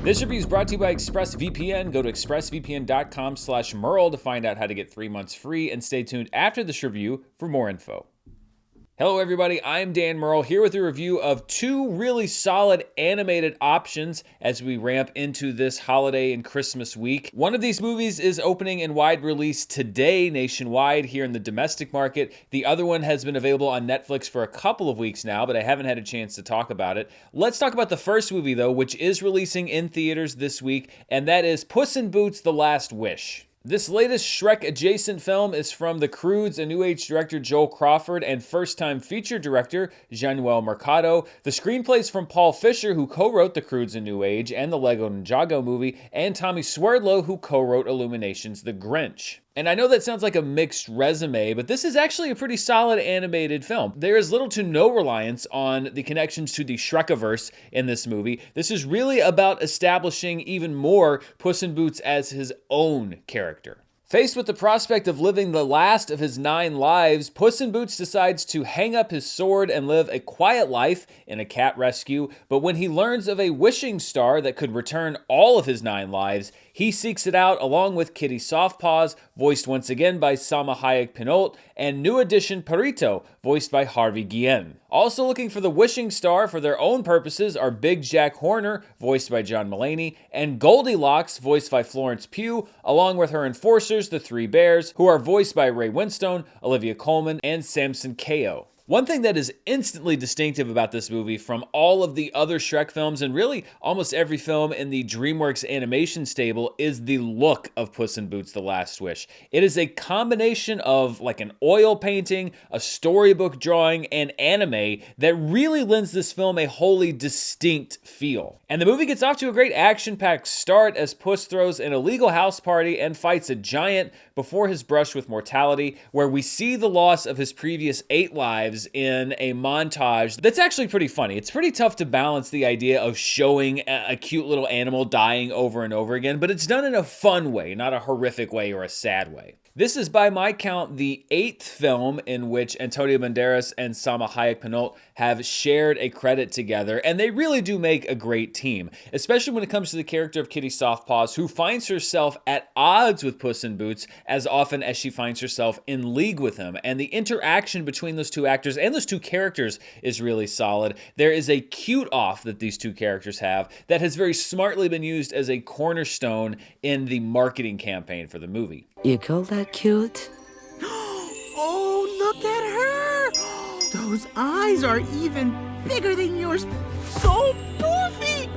This review is brought to you by ExpressVPN. Go to expressvpn.com/Merle to find out how to get 3 months free, and stay tuned after this review for more info. Hello everybody, I'm Dan Merle here with a review of two really solid animated options as we ramp into this holiday and Christmas week. One of these movies is opening in wide release today nationwide here in the domestic market. The other one has been available on Netflix for a couple of weeks now, but I haven't had a chance to talk about it. Let's talk about the first movie though, which is releasing in theaters this week, and that is Puss in Boots: The Last Wish. This latest Shrek-adjacent film is from The Croods and New Age director Joel Crawford and first-time feature director Januel Mercado. The screenplay is from Paul Fisher, who co-wrote The Croods and New Age and the Lego Ninjago movie, and Tommy Swerdlow, who co-wrote Illumination's The Grinch. And I know that sounds like a mixed resume, but this is actually a pretty solid animated film. There is little to no reliance on the connections to the Shrekiverse in this movie. This is really about establishing even more Puss in Boots as his own character. Faced with the prospect of living the last of his 9 lives, Puss in Boots decides to hang up his sword and live a quiet life in a cat rescue, but when he learns of a wishing star that could return all of his 9 lives, he seeks it out along with Kitty Softpaws, voiced once again by Salma Hayek Pinault, and new addition Perrito, voiced by Harvey Guillen. Also looking for the wishing star for their own purposes are Big Jack Horner, voiced by John Mulaney, and Goldilocks, voiced by Florence Pugh, along with her enforcers, the Three Bears, who are voiced by Ray Winstone, Olivia Colman, and Samson Kayo. One thing that is instantly distinctive about this movie from all of the other Shrek films, and really almost every film in the DreamWorks animation stable, is the look of Puss in Boots: The Last Wish. It is a combination of like an oil painting, a storybook drawing, and anime that really lends this film a wholly distinct feel. And the movie gets off to a great action-packed start as Puss throws an illegal house party and fights a giant before his brush with mortality, where we see the loss of his previous 8 lives in a montage that's actually pretty funny. It's pretty tough to balance the idea of showing a cute little animal dying over and over again, but it's done in a fun way, not a horrific way or a sad way. This is, by my count, the 8th film in which Antonio Banderas and Salma Hayek Pinault have shared a credit together, and they really do make a great team, especially when it comes to the character of Kitty Softpaws, who finds herself at odds with Puss in Boots as often as she finds herself in league with him, and the interaction between those two actors and those two characters is really solid. There is a cute off that these two characters have that has very smartly been used as a cornerstone in the marketing campaign for the movie. You call that cute? Oh, look at her! Those eyes are even bigger than yours. So poofy!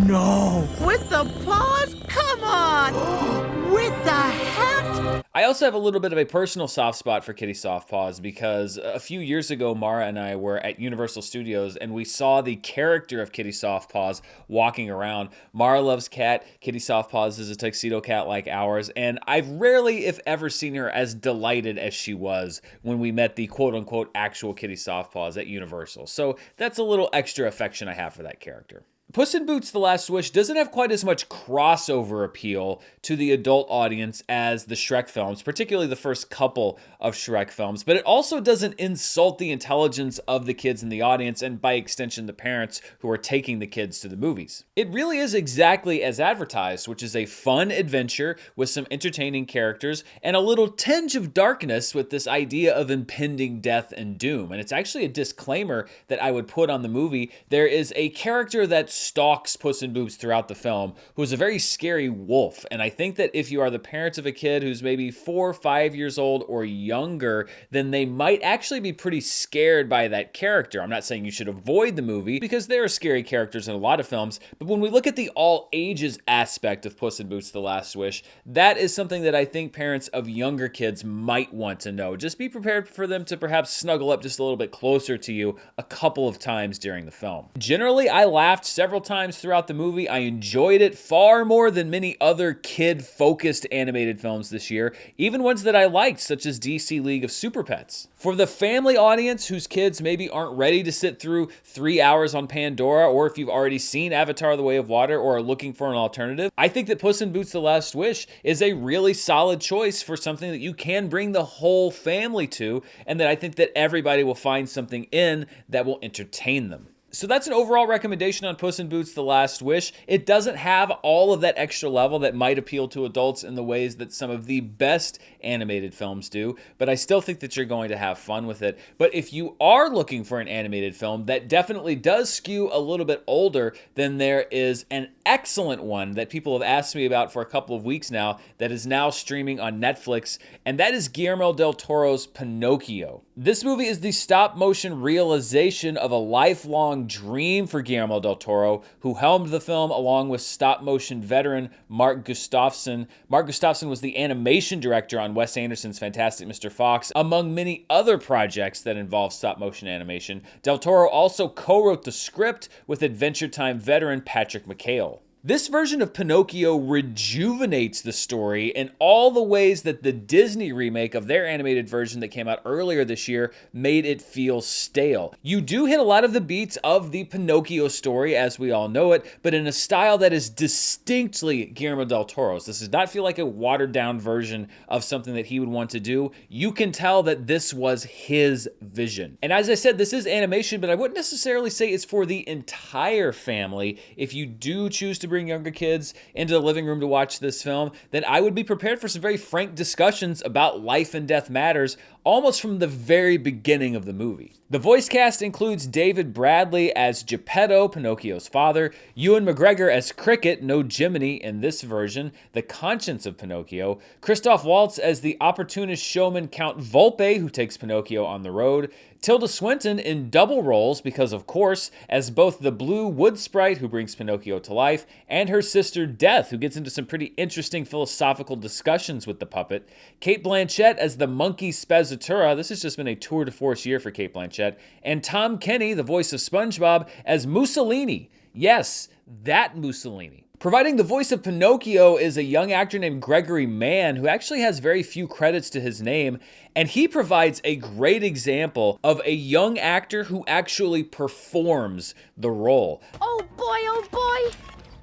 No! With the paws? Come on! With the hat? I also have a little bit of a personal soft spot for Kitty Softpaws because a few years ago, Mara and I were at Universal Studios and we saw the character of Kitty Softpaws walking around. Mara loves cat. Kitty Softpaws is a tuxedo cat like ours, and I've rarely, if ever, seen her as delighted as she was when we met the quote-unquote actual Kitty Softpaws at Universal. So that's a little extra affection I have for that character. Puss in Boots: The Last Wish doesn't have quite as much crossover appeal to the adult audience as the Shrek films, particularly the first couple of Shrek films, but it also doesn't insult the intelligence of the kids in the audience and by extension the parents who are taking the kids to the movies. It really is exactly as advertised, which is a fun adventure with some entertaining characters and a little tinge of darkness with this idea of impending death and doom. And it's actually a disclaimer that I would put on the movie. There is a character that stalks Puss in Boots throughout the film, who is a very scary wolf. And I think that if you are the parents of a kid who's maybe 4 or 5 years old or younger, then they might actually be pretty scared by that character. I'm not saying you should avoid the movie because there are scary characters in a lot of films, but when we look at the all ages aspect of Puss in Boots: The Last Wish, that is something that I think parents of younger kids might want to know. Just be prepared for them to perhaps snuggle up just a little bit closer to you a couple of times during the film. Generally, I laughed several times throughout the movie. I enjoyed it far more than many other kid-focused animated films this year, even ones that I liked, such as DC League of Super Pets. For the family audience whose kids maybe aren't ready to sit through 3 hours on Pandora, or if you've already seen Avatar: The Way of Water or are looking for an alternative, I think that Puss in Boots: The Last Wish is a really solid choice for something that you can bring the whole family to, and that I think that everybody will find something in that will entertain them. So that's an overall recommendation on Puss in Boots: The Last Wish. It doesn't have all of that extra level that might appeal to adults in the ways that some of the best animated films do, but I still think that you're going to have fun with it. But if you are looking for an animated film that definitely does skew a little bit older, then there is an excellent one that people have asked me about for a couple of weeks now that is now streaming on Netflix, and that is Guillermo del Toro's Pinocchio. This movie is the stop-motion realization of a lifelong dream for Guillermo del Toro, who helmed the film along with stop-motion veteran Mark Gustafson. Mark Gustafson was the animation director on Wes Anderson's Fantastic Mr. Fox, among many other projects that involve stop-motion animation. Del Toro also co-wrote the script with Adventure Time veteran Patrick McHale. This version of Pinocchio rejuvenates the story in all the ways that the Disney remake of their animated version that came out earlier this year made it feel stale. You do hit a lot of the beats of the Pinocchio story as we all know it, but in a style that is distinctly Guillermo del Toro's. This does not feel like a watered down version of something that he would want to do. You can tell that this was his vision. And as I said, this is animation, but I wouldn't necessarily say it's for the entire family. If you do choose to bring younger kids into the living room to watch this film, then I would be prepared for some very frank discussions about life and death matters almost from the very beginning of the movie. The voice cast includes David Bradley as Geppetto, Pinocchio's father, Ewan McGregor as Cricket, no Jiminy in this version, the conscience of Pinocchio, Christoph Waltz as the opportunist showman Count Volpe, who takes Pinocchio on the road, Tilda Swinton in double roles, because of course, as both the blue wood sprite who brings Pinocchio to life, and her sister Death, who gets into some pretty interesting philosophical discussions with the puppet, Cate Blanchett as the monkey Spezzatura, this has just been a tour de force year for Cate Blanchett, and Tom Kenny, the voice of SpongeBob, as Mussolini. Yes, that Mussolini. Providing the voice of Pinocchio is a young actor named Gregory Mann, who actually has very few credits to his name, and he provides a great example of a young actor who actually performs the role. Oh boy,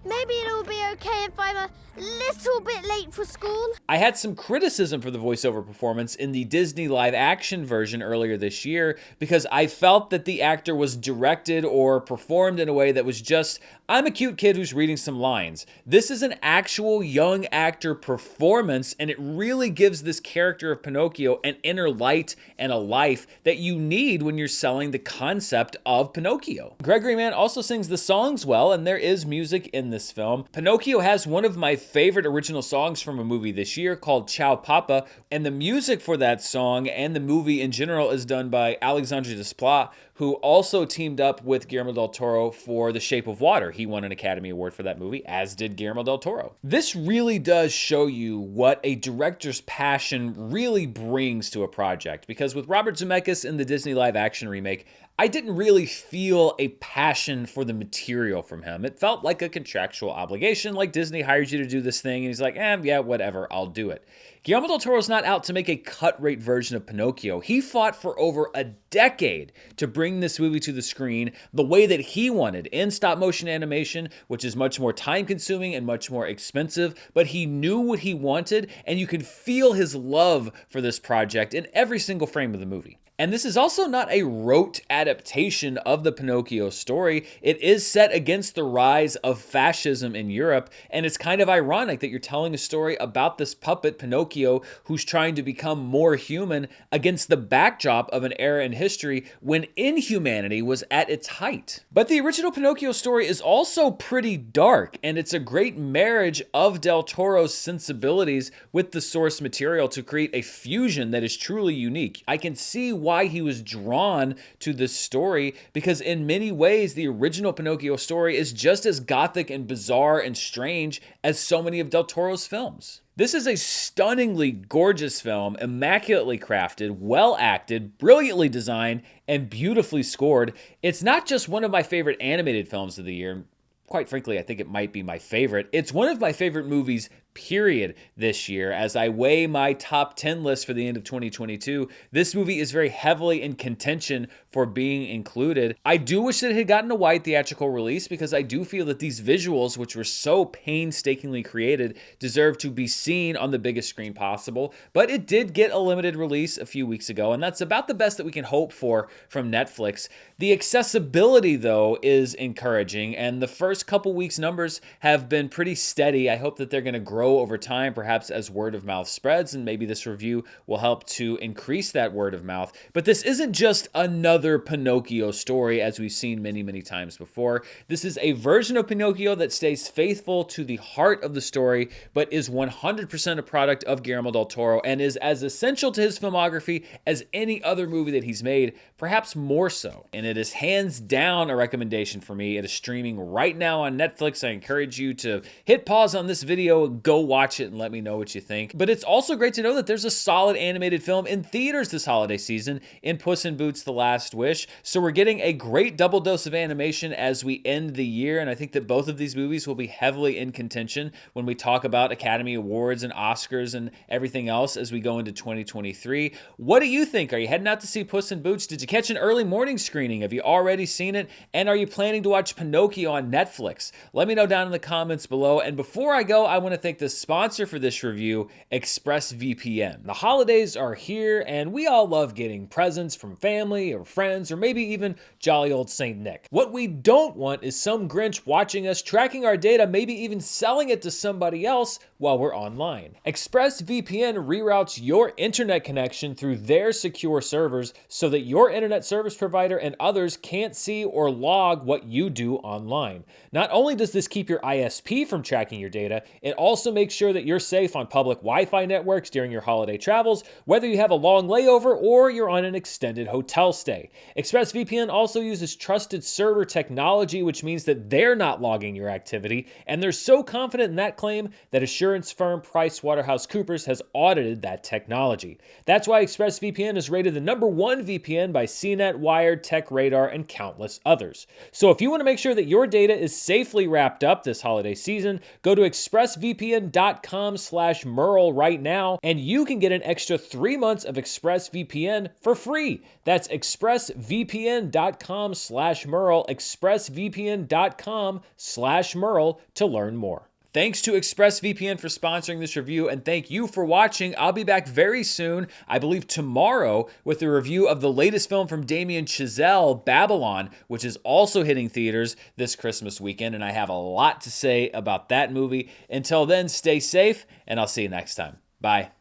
maybe it'll be okay if I'm a little bit late for school. I had some criticism for the voiceover performance in the Disney live-action version earlier this year because I felt that the actor was directed or performed in a way that was just, I'm a cute kid who's reading some lines. This is an actual young actor performance, and it really gives this character of Pinocchio an inner light and a life that you need when you're selling the concept of Pinocchio. Gregory Mann also sings the songs well, and there is music in this film. Pinocchio has one of my favorite original songs from a movie this year called Ciao Papa, and the music for that song and the movie in general is done by Alexandre Desplat, who also teamed up with Guillermo del Toro for The Shape of Water. He won an Academy Award for that movie, as did Guillermo del Toro. This really does show you what a director's passion really brings to a project, because with Robert Zemeckis in the Disney live-action remake, I didn't really feel a passion for the material from him. It felt like a contractual obligation, like Disney hires you to do this thing, and he's like, yeah, whatever, I'll do it. Guillermo del Toro's not out to make a cut-rate version of Pinocchio. He fought for over a decade to bring this movie to the screen the way that he wanted, in stop-motion animation, which is much more time-consuming and much more expensive, but he knew what he wanted, and you could feel his love for this project in every single frame of the movie. And this is also not a rote adaptation of the Pinocchio story. It is set against the rise of fascism in Europe, and it's kind of ironic that you're telling a story about this puppet, Pinocchio, who's trying to become more human against the backdrop of an era in history when inhumanity was at its height. But the original Pinocchio story is also pretty dark, and it's a great marriage of Del Toro's sensibilities with the source material to create a fusion that is truly unique. I can see why he was drawn to this story, because in many ways the original Pinocchio story is just as gothic and bizarre and strange as so many of Del Toro's films. This is a stunningly gorgeous film, immaculately crafted, well acted, brilliantly designed, and beautifully scored. It's not just one of my favorite animated films of the year. Quite frankly, I think it might be my favorite. It's one of my favorite movies, period this year. As I weigh my top 10 list for the end of 2022, this movie is very heavily in contention for being included. I do wish that it had gotten a wide theatrical release because I do feel that these visuals, which were so painstakingly created, deserve to be seen on the biggest screen possible. But it did get a limited release a few weeks ago, and that's about the best that we can hope for from Netflix. The accessibility, though, is encouraging, and the first couple weeks' numbers have been pretty steady. I hope that they're going to grow over time, perhaps as word of mouth spreads, and maybe this review will help to increase that word of mouth. But this isn't just another Pinocchio story, as we've seen many, many times before. This is a version of Pinocchio that stays faithful to the heart of the story, but is 100% a product of Guillermo del Toro and is as essential to his filmography as any other movie that he's made, perhaps more so. And it is hands down a recommendation for me. It is streaming right now on Netflix. I encourage you to hit pause on this video, go watch it, and let me know what you think. But it's also great to know that there's a solid animated film in theaters this holiday season in Puss in Boots: The Last Wish. So we're getting a great double dose of animation as we end the year, and I think that both of these movies will be heavily in contention when we talk about Academy Awards and Oscars and everything else as we go into 2023. What do you think? Are you heading out to see Puss in Boots? Did you catch an early morning screening? Have you already seen it? And are you planning to watch Pinocchio on Netflix? Let me know down in the comments below. And before I go, I want to thank the sponsor for this review, ExpressVPN. The holidays are here, and we all love getting presents from family or friends, or maybe even jolly old Saint Nick. What we don't want is some Grinch watching us, tracking our data, maybe even selling it to somebody else while we're online. ExpressVPN reroutes your internet connection through their secure servers so that your internet service provider and others can't see or log what you do online. Not only does this keep your ISP from tracking your data, it also makes sure that you're safe on public Wi-Fi networks during your holiday travels, whether you have a long layover or you're on an extended hotel stay. ExpressVPN also uses trusted server technology, which means that they're not logging your activity, and they're so confident in that claim that assurance firm PricewaterhouseCoopers has audited that technology. That's why ExpressVPN is rated the #1 VPN by CNET, Wired, TechRadar, and countless others. So if you want to make sure that your data is safely wrapped up this holiday season, go to expressvpn.com/Merle right now, and you can get an extra 3 months of ExpressVPN for free. That's expressvpn.com/Merle, expressvpn.com/Merle to learn more. Thanks to ExpressVPN for sponsoring this review, and thank you for watching. I'll be back very soon, I believe tomorrow, with a review of the latest film from Damien Chazelle, Babylon, which is also hitting theaters this Christmas weekend, and I have a lot to say about that movie. Until then, stay safe, and I'll see you next time. Bye.